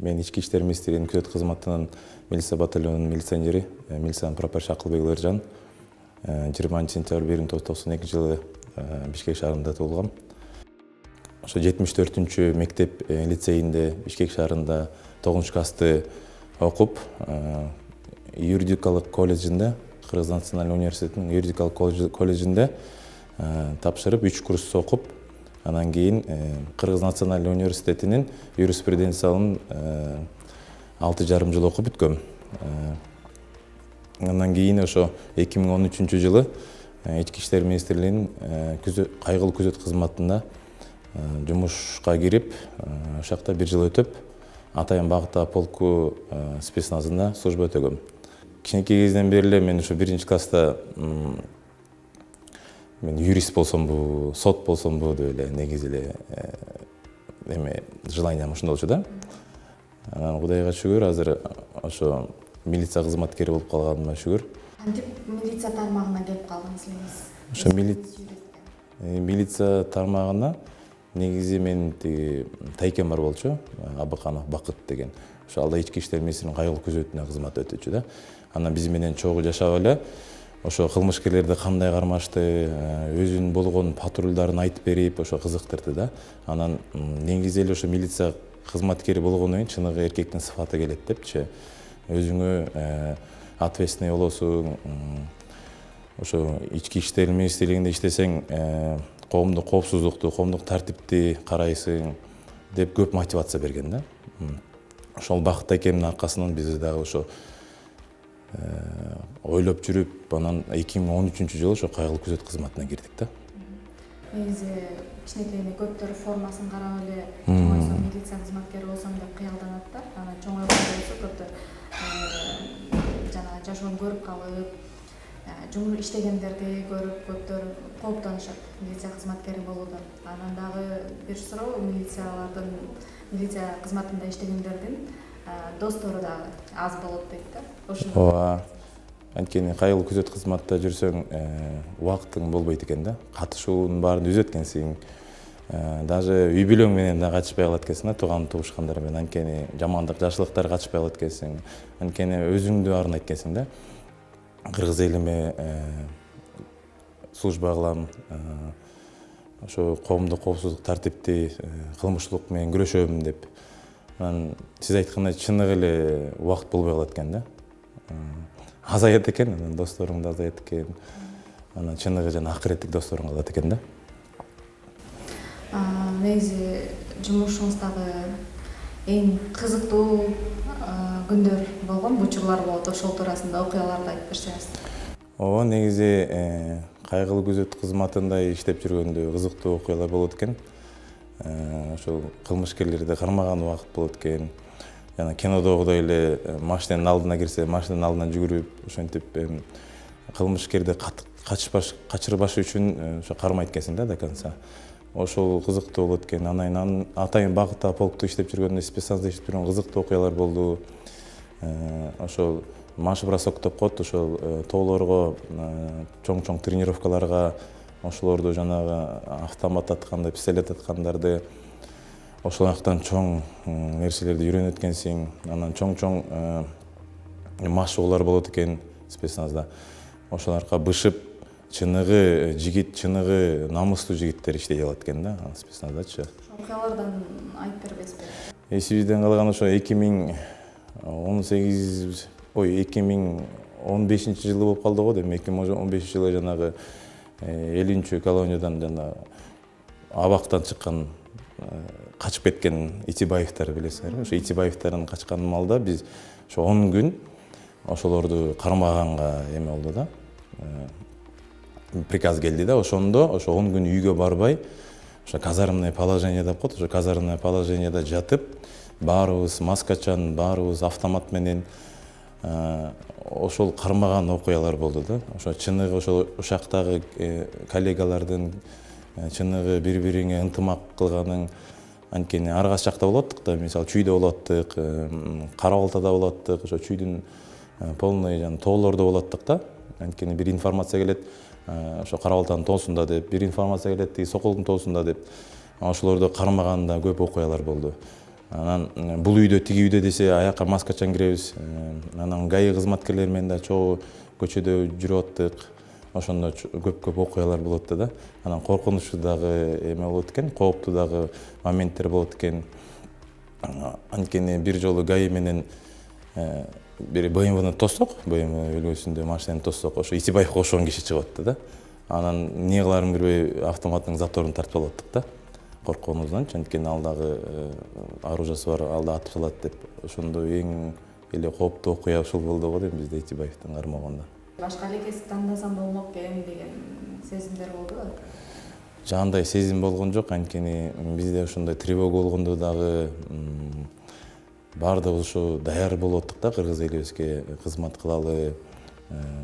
Мен ички иштер министрлигинин күзөт кызматынын милиция батальонунун милиционери, милициянын прапорщик Акылбек Ыржан 20 сентябрь 1992 жылы Бишкек шаарында туулгам. Ошо 74-түнчү мектеп лицейинде Бишкек шаарында 9-классты окуп, юридикалык колледжинде, Кыргыз национальный университетинин юридикалык колледжинде тапшырып 3 курс окуп, анан кийин Кыргыз национальный университетинин юриспруденциялын 6,5 жыл окуп бүткөм. Андан кийин ошо 2013 жылы Ички иштер министрлигинин кайгылуу күзөт кызматында жумушка кирип, ошакта 1 жыл өтүп, Атайын багыттагы полку спецназында служба өтөгөм. Кичинекей кезден бери эле мен ошо 1-класста мен юрист болсомбу, сот болсомбу деп эле негизи эле желаниям ушундай болчу да. Анан Кудайга шүгүр, азыр ошо милиция кызматкери болуп калганыма шүгүр. Кантип милиция тармагына келип калдыңыз элеңиз? Ошо милиция тармагына негизи мен тиги тайкем бар болчу, Абыканов Бакыт деген. Ошо алда ички иштер министринин кайгылуу күзөтүнө кызмат өтөчү да. Анан биз менен чогуу жашап эле ошо кылмышкерлерди кандай кармашты, өзүнүн болгон патрулдарын айтып берип, ошо кызыктырды да. Анан негизи эле ошо милиция кызматкери болгондон кийин чыныгы эркектин сыфаты келет депчи. Өзүңө ответственный болосуң, ошо ички иштер министрлигинде иштесең, коомдук коопсуздукту, коомдук тартипти карайсың деп көп мотивация берген да. Ошол Бакыт акемдин аркасынан биз дагы ошо ойлоп жүрүп, анан 2013 жылы ошо кайгылуу күзөт кызматына кирдик да. Негизи кичинекей көптөр формасын карап эле чоңойсом милиция кызматкери болсом деп кыялданат да. Анан чоңойгондо болсо көптөр жана жашоон көрүп калып, жумуш иштегендерди көрүп көптөр кооптонушат милиция кызматкери болуудан. Анан дагы бир суроо, милиция кызматында иштегендердин достору дагы аз болот дейт да. Ооба. Анткени кайгылуу күзөт кызматта жүрсөң, убактың болбойт экен да. Катышуунун баарын үзөт экенсиң. Даже үй бүлөң менен да катышпай калат экенсиң да, тууган туушкандар менен. Анткени жамандык, жакшылыктар катышпай калат экенсиң. Анткени өзүңдү арнайт экенсиң да. Кыргыз элиме служба кылам, ошо коомдук коопсуздук тартипти, кылмыштуулук менен күрөшөм деп. Анан сиз айткандай чыныгы эле убакыт болбой калат экен да. Азаят экен, анан досторуң да азаят экен. Анан чыныгы жана акыреттик досторуң калат экен да. Негизи жумушуңуздагы эң кызыктуу күндөр болгон, учурлар болот, ошол туурасында окуяларды айтып берсеңиз. Ооба, негизи кайгылуу күзөт кызматында иштеп жүргөндө кызыктуу окуялар болот экен. Ошол кылмышкерлерди кармаган убакыт болот экен. Жана кинодогудой эле машинанын алдына кирсе, машинанын алдынан жүгүрүп, ошентип кылмышкерди качырбаш үчүн ошо кармайт экенсиң да до конца. Ошол кызыктуу болот экен. Анан Атайын багыттагы полкто иштеп жүргөндө, спецназда иштеп жүргөн кызыктуу окуялар болду. Ошол марш-бросок деп коет, ошол тоолорго чоң-чоң тренировкаларга, ошолорду жанагы автомат атканда, пистолет аткандарды, ошол жактан чоң нерселерди үйрөнөт экенсиң. Анан чоң-чоң машыгуулар болот экен спецназда. Ошоларга бышып, чыныгы жигит, чыныгы намыстуу жигиттер иштей алат экен да, спецназдачы. Окуялардан айтып бербесизби? Эсибизден калган ошо 2015 жылы болуп калды го, демек 2015 жылы жанагы 50-чү колониядан жана абактан чыккан, качып кеткен Итибаевтар билесиңерби? Ошо Итибаевтардын качкан маалда биз ошо 10 күн ошолорду кармаганга эме болду да. Приказ келди да, ошондо ошо 10 күн үйгө барбай, ошо казармное положение деп коет, ошо казармное положениеда жатып, баарыбыз маскачан, баарыбыз автомат менен ошол кармаган окуялар болду да. Ошо чыныгы ошол ушактагы коллегалардын чыныгы бири-бириңе ынтымак кылганың, анткени ар кайсы жакта болоттук да, мисалы чүйдө болоттук, Кара Балтада болоттук, ошо чүйдүн полный жана тоолордо болоттук да. Анткени бир информация келет, ошо Кара Балтанын тоосунда деп, бир информация келет, Соколдун тоосунда деп. Ошолорду кармаганда көп окуялар болду. Анан бул үйдө тиги үйдө десе аякка маскачан киребиз. Анан ГАИ кызматкерлери менен да чогуу көчөдө жүрүп аттык. Ошондо көп окуялар болот да. Анан коркунучу дагы эме болот экен, кооптуу дагы моменттер болот экен. Анткени бир жолу ГАИ менен бир БМВны тоссок, БМВ үлгүсүндө машинаны тоссок, ошо Исибаевге окшогон киши чыгып атты да. Анан эмне кыларын билбей автоматтын заторун тартып алып аттык да. Коркконубузданчы, анткени ал дагы оружиеси бар, ал да атып салат деп. Ошондо эң эле кооптуу окуя ушул болду го дейм бизде Исибаевдин кармагында. Башка эле кесип тандасам болмок экен деген сезимдер болдубу? Жандай сезим болгон жок, анткени бизде ошондой тревога болгондо дагы баардыгыбыз ошо даяр болуп аттык да, кыргыз элибизге кызмат кылалы,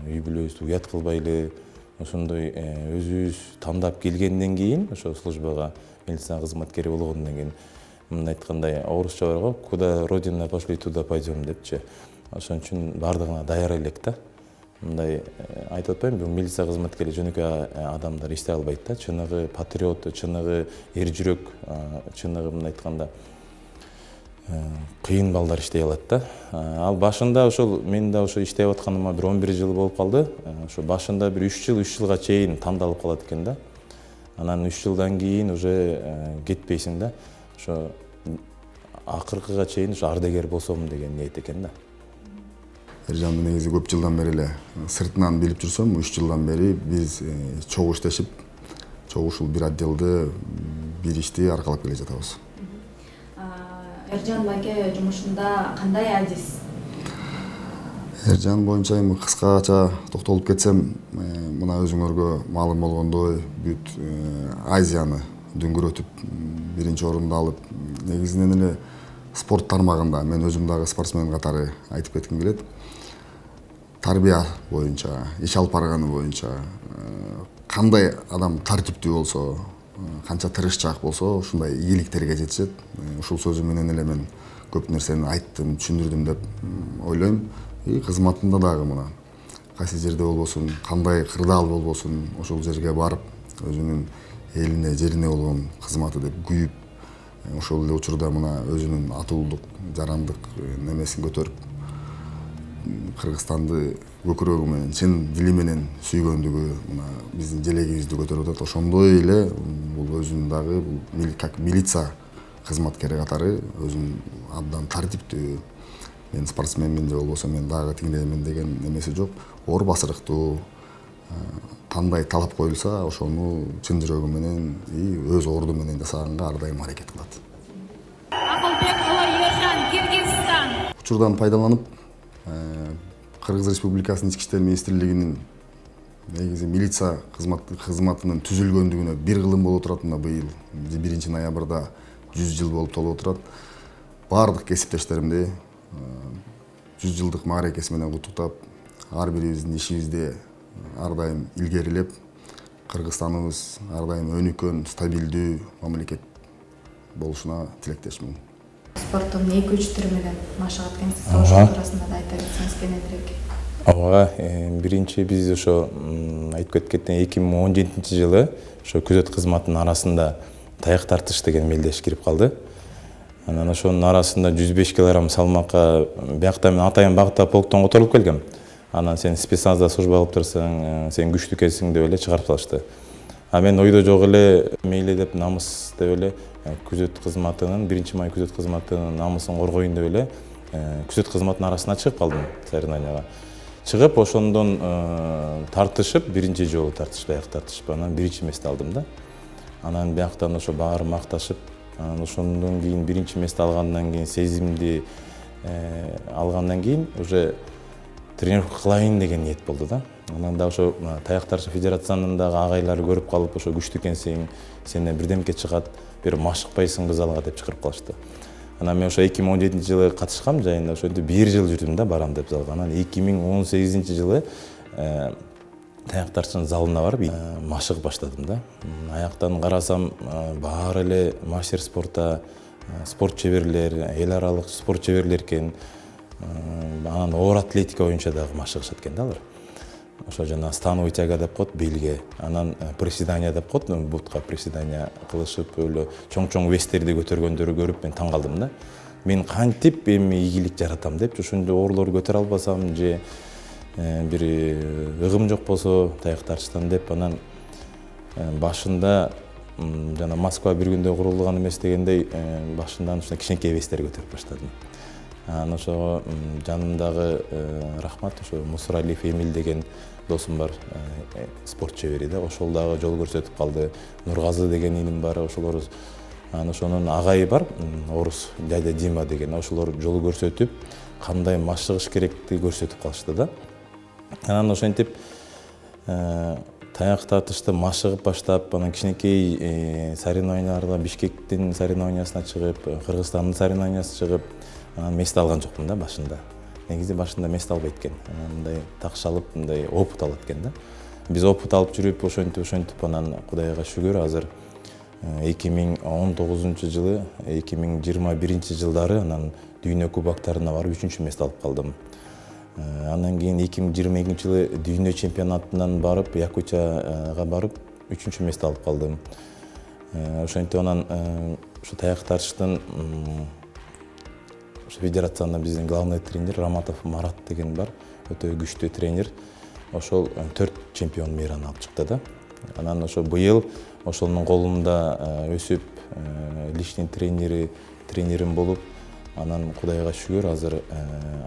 үй бүлөбүздү уят кылбайлы, ошондой өзүбүз тандап келгенден кийин, ошо службага милиция кызматкери болгондон кийин, мындай айткандай, орусча бар го, куда родина пошли, туда пойдем депчи. Ошон үчүн баардыгына даяр элек да. Мындай айтып атпайм, бул милиция кызматкери жөнөкөй адамдар иштей албайт да. Чыныгы патриот, чыныгы эр жүрөк, чыныгы мындай айтканда кыйын балдар иштей алат да. Ал башында ошол мен да ошо иштеп атканыма бир 11 жыл болуп калды. Ошо башында бир 3 жылга чейин тандалып калат экен да. Анан 3 жылдан кийин уже кетпейсиң да. Ошо акыркыга чейин ошо ардагер болсом деген ниет экен да. Эржанды негизи көп жылдан бери эле сыртынан билип жүрсөм, 3 жылдан бери биз чогуу иштешип, чогуу ушул бир отделде бир ишти аркалап келе жатабыз. Эржан байке жумушунда кандай адис? Эржан боюнча эми кыскача токтолуп кетсем, мына өзүңөргө маалым болгондой бүт Азияны дүңгүрөтүп биринчи орунду алып, негизинен эле спорт тармагында мен өзүм дагы спортсмен катары айтып кетким келет. Тарбия боюнча, иш алып барганы боюнча кандай адам тартиптүү болсо, канча тырышчаак болсо, ушундай ийгиликтерге жетишет. Ушул сөзүм менен эле мен көп нерсени айттым, түшүндүрдүм деп ойлойм. Кызматында дагы мына кайсы жерде болбосун, кандай кырдаал болбосун, ошол жерге барып өзүнүн элине, жерине болгон кызматы деп күйүп, ошол эле учурда мына өзүнүн атуулдук, жарандык немесин көтөрүп, Кыргызстанды көкүрөгү менен, чын дили менен сүйгөндүгү, мына биздин желегибизди көтөрүп атат. Ошондой эле бул өзүн дагы как милиция кызматкери катары өзүн абдан тартиптүү, мен спортсменмин же болбосо мен дагы тиңдеймин деген немеси жок. Оор басырыктуу, кандай талап коюлса, ошону чын жүрөгү менен, өз орду менен жасаганга ар дайым аракет кылат. Акылбек Уулу Ержан, Кыргызстан. Учурдан пайдаланып, Кыргыз Республикасынын Ички иштер министрлигинин негизи милиция кызматынын түзүлгөндүгүнө 1 кылым болуп турат. Мына быйыл 1 ноябрда 100 жыл болуп толуп турат. Бардык кесиптештеримди 100 жылдык мааракеси менен куттуктап, ар бирибиздин ишибизде ар дайым илгерилеп, Кыргызстаныбыз ар дайым өнүккөн, стабилдүү мамлекет болушуна тилектешмин. Спорттун 2-3 түрү менен машык эткенсиз, ошол туурасында да айта кетсеңиз кененирээк. Ооба, биринчи биз ошо айтып кеткендей 2017 жылы ошо күзөт кызматынын арасында таяк тартыш деген мелдеш кирип калды. Анан ошонун арасында 105 кг салмакка биякта мен атайын багытта полктон которулуп келгем. Анан сен спецназда служба кылып турсаң, сен күчтүү экенсиң деп эле чыгарып салышты. А мен ойдо жок эле мейли деп намыс деп эле күзөт кызматынын 1 май күзөт кызматынын намысын коргоюн деп эле күзөт кызматынын арасына чыгып калдым соревнованияга. Чыгып ошондон тартышып, биринчи жолу тартышып, аяк тартышып, анан 1 месте алдым да. Анан бияктан ошо баары макташып, анан ошондон кийин 1 месте алгандан кийин сезимди алгандан кийин уже тренировка кылайын деген ниет болду да. Анан да ошо таяк тартыш федерациянын дагы агайлары көрүп калып, ошо күчтүү экенсиң, сенден бирдемке чыгат, бир машыкпайсың залга деп чакырып калышты. Анан мен ошо 2017 жылы катышкам жайында, ошентип 1 жыл жүрдүм да барам деп залга. Анан 2018 жылы таяк тартыштын залына барып машык баштадым да. Аяктан карасам баары эле мастер спорта, спорт чеберлер, эл аралык спорт чеберлер экен. Анан оор атлетика боюнча дагы машыгышат экен да алар. ошо жана становый тяга деп коет белге, анан приседание деп коет, бутка приседание кылышып эле чоң вестерди көтөргөндөрү көрүп мен таң калдым да. Мен кантип эми ийгилик жаратам деп, ошондой оорлор көтөрө албасам же бир ыгым жок болсо таяк тартыштан деп, анан башында жана Москва бир күндө курулган эмес дегендей башындан ушундай кичинекей вестер көтөрүп баштадым. Анан ошого жанымдагы рахмат, ошо Мусуралиев Эмил деген досум бар, спорт чебери да, ошол дагы жол көрсөтүп калды. Нургазы деген иним бар, ошолор анан ошонун агайы бар, орус дядя Дима деген, ошолор жол көрсөтүп, кандай машыгыш керекти көрсөтүп калышты да. Анан ошентип таяк тартышты машыгып баштап, анан кичинекей соревнованияларга, Бишкектин соревнованиясына чыгып, Кыргызстандын соревнованиясына чыгып, анан мест алган жокмун да башында. Негизи башында мест албайт экен. Мындай такш алып, мындай опыт алат экен да. Биз опыт алып жүрүп, ошентип анан Кудайга шүгүр азыр 2019 жылы, 2021 жылдары анан дүйнө кубоктарына барып 3-чү мест алып калдым. Андан кийин 2022 жылы дүйнө чемпионатынан барып, Якутияга барып 3-чү мест алып калдым. Ошентип анан ушу таяк тартыштын федерацияда биздин главный тренер Раматов Марат деген бар, өтө күчтүү тренер. Ошол 4 чемпион мейраны алып чыкты да. Анан ошо быйыл ошонун колунда өсүп, личный тренерим болуп, анан Кудайга шүгүр азыр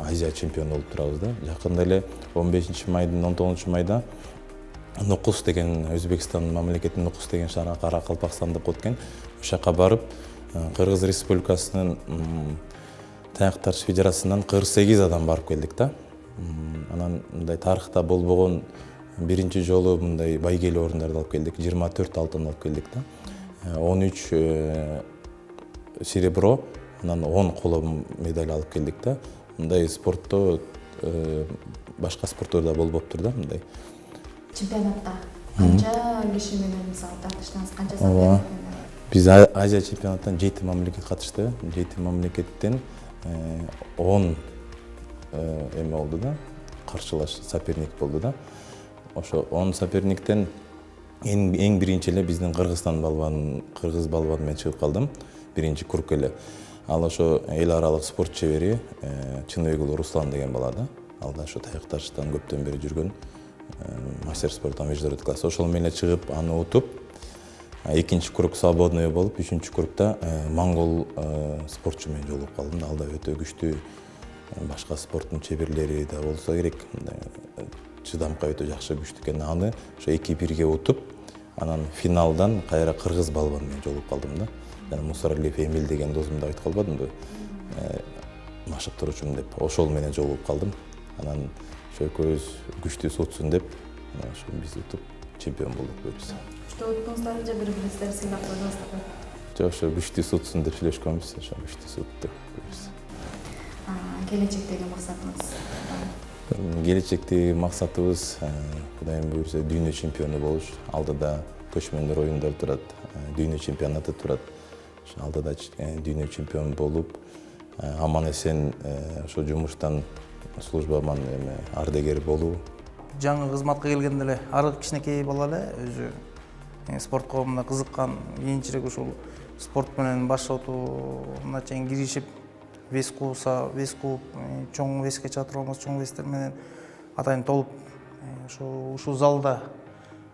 Азия чемпиону болуп турабыз да. Жакында эле 15 майдын 19 майда Нукус деген, Өзбекстан мамлекетинин Нукус деген шаарга, Каракалпакстан деп коет экен, ошол жака барып, Кыргыз Республикасынын таяк тартыш федерациясынан 48 адам барып келдик да. Анан мындай тарыхта болбогон биринчи жолу мындай байгелүү орундарды алып келдик, 24 алтын алып келдик да. 13 серебро, анан 10 коло медаль алып келдик да. Мындай спортто башка спорттордо болбоптур да мындай. Чемпионатта канча киши менен мисалы тартыштыңыз, канча сапар? Биз Азия чемпионаттан 7 мамлекет катышты. 7 мамлекеттен 10 эме болду да, каршылаш соперник болду да. Ошо 10 соперниктен эң биринчи эле биздин кыргыз балбаны менен чыгып калдым, биринчи круг эле. Ал ошо эл аралык спорт чебери Чынбекулов Руслан деген бала да. Ал да ошо таяк тартыштан көптөн бери жүргөн мастер спорта международный класс. Ошол менен чыгып, аны утуп, экинчи круг свободный болуп, үчүнчү кругта монгол спортчу менен жолугуп калдым. Ал да өтө күчтүү, башка спорттун чеберлери да болсо керек, чыдамкка өтө жакшы күчтүү экен. Аны ошо 2-1 утуп, анан финалдан кайра кыргыз балбаны менен жолугуп калдым да. Жана Мусуралиев Эмил деген досумду айтып калбадымбы? Машыктыруучум деп, ошол менен жолугуп калдым. Анан ошо экөөбүз күчтүү сутсун деп, ошо биз утуп чемпион болдук өзүбүз. Что уттуңуздар же бири-бириңиздерди сыйлап койдуңуздар? Жок, ошо күчтүү сутсун деп сүйлөшкөнбүз, ошо күчтүү сутты. Келечектеги максатыңыз? Келечектеги максатыбыз Кудайым буйрса дүйнө чемпиону болуш. Алдыда көчмөндөр оюндар турат, дүйнө чемпионаты турат. Ошо алдыда дүйнө чемпион болуп, аман эсен ошо жумуштан службаман ардегер болуу. Жаңы кызматка келгенде эле ары кичинекей бала эле өзү спортко мына кызыккан, кийинчерээк ушул спорт менен баштоотуна чейин киришип, вес кууса, вес кууп, чоң веске чыга турган болсо чоң вестер менен атайын толуп, ушул залда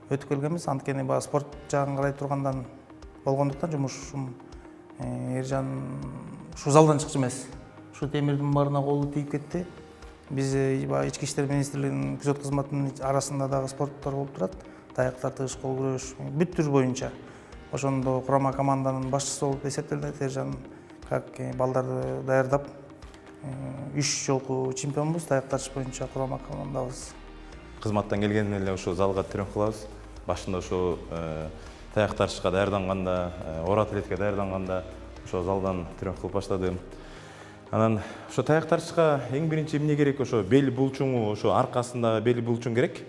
өтүп келгенбиз. Анткени баягы спорт жагын карай тургандан болгондуктан жумушум Эржан ушул залдан чыкчу эмес. Ушул темирдин баарына колу тийип кетти. Биз баягы ички иштер министрлигинин күзөт кызматынын арасында дагы спорттор болуп турат. Таяк тартыш, кол күрөш, бүт түр боюнча. Ошондо курама команданын башчысы болуп эсептелет. Эржан как балдарды даярдап 3 жолку чемпионбуз таяк тартыш боюнча курама командабыз. Кызматтан келгенден эле ошо залга тренировка кылабыз. Башында ошо таяк тартышка даярданганда, ор атлетке даярданганда ошо залдан тренировка кылып баштадым. Анан ошо таяк тартышка эң биринчи эмне керек? Ошо бел булчуңу, ошо аркасындагы бел булчуң керек.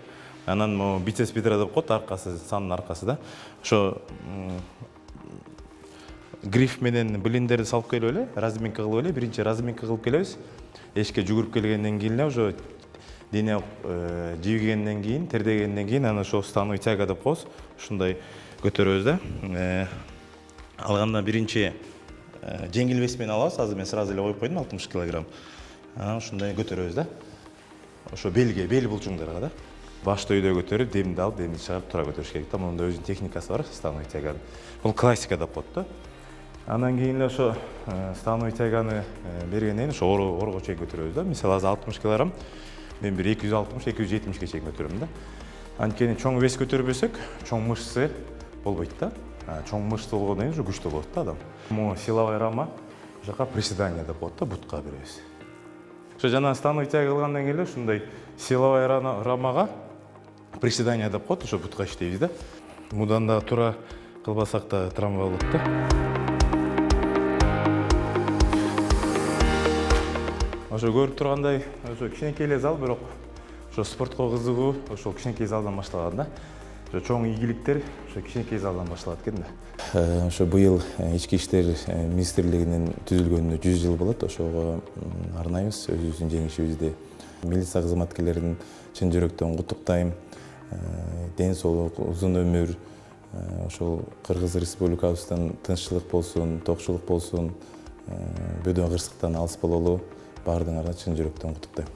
Анан могу бицепс бедра деп коет, аркасы, санын аркасы да. Ошо гриф менен блиндерди салып келип эле, разминка кылып эле, биринчи разминка кылып келебиз. Эшикке жүгүрүп келгенден кийин эле ошо дене жийгенден кийин, тердегенден кийин анан ошо становый тяга деп коебуз. Ушундай көтөрөбүз да. Алганда биринчи жеңил вес менен алабыз. Азыр мен сразу эле коюп койдум 60 кг. Анан ушундай көтөрөбүз да. Ошо белге, бел булчуңдарга да. Башты үйдө көтөрүп, демди алып, демди чыгарып тура көтөрүш керек да. Мунун да өзүнүн техникасы бар, становый тяганын. Бул классика деп коет да. Андан кийин эле ошо становый тяганы бергенден кийин ошо орго чейин көтөрөбүз да. Мисалы азыр 60 кг, мен бир 260-270ге чейин көтөрөм да. Анткени чоң вес көтөрбөсөк, чоң мышцы болбойт да. Чоң мышцы болгондон кийин күчтүү болот да адам. Могу силовой рама, жака приседание деп коет да, бутка беребиз. Ошо жана становый тяга кылгандан кийин эле ушундай силовой рамага приседание деп коет, ошо бутка иштейбиз да. Мудан да туура кылбасак да травма болот да. Ошо көрүп тургандай, ошо кичинекей эле зал, бирок ошо спортко кызыгуу ошол кичинекей залдан башталган да. Ошо чоң ийгиликтер ошо кичинекей залдан башталат экен да. Ошо быйыл ички иштер министрлигинин түзүлгөнүнө 100 жыл болот. Ошого арнайбыз өзүбүздүн жеңишибизди. Милиция кызматкерлерин чын жүрөктөн куттуктайм. Ден соолук, узун өмүр, ошол Кыргыз Республикабыздан тынччылык болсун, токчулук болсун, бөдөн кырсыктан алыс бололу. Баардыгыңарга чын жүрөктөн куттуктайм.